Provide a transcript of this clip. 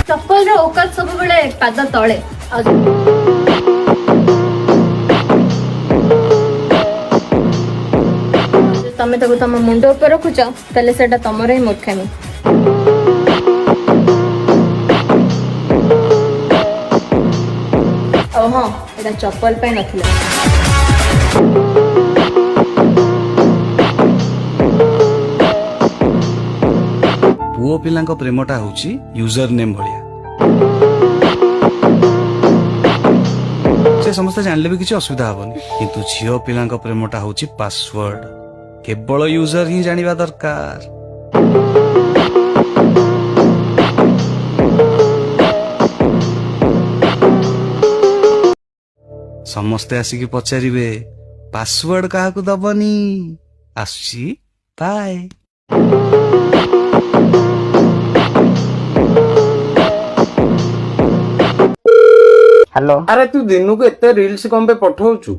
चप्पल रो औकात सब बेले पाद तले तमे ताको तम मुंड ऊपर रखुच तले सेटा तमरे ही मूर्खामी। हाँ एटा चप्पल पे नथिला। पुओ पिलांको प्रेमटा होची यूजर नेम भलिया से समस्त जानले भी किसी असुविधा हबनी किंतु झियो पिलांको प्रेमटा होची पासवर्ड केवल यूजर ही जानिबा दरकार। समस्ते आसिकी पचारिबे पासवर्ड काहाकू दबनी आसुची बाय। हेलो अरे तू दिन को एते रील्स कम पे पठाउछु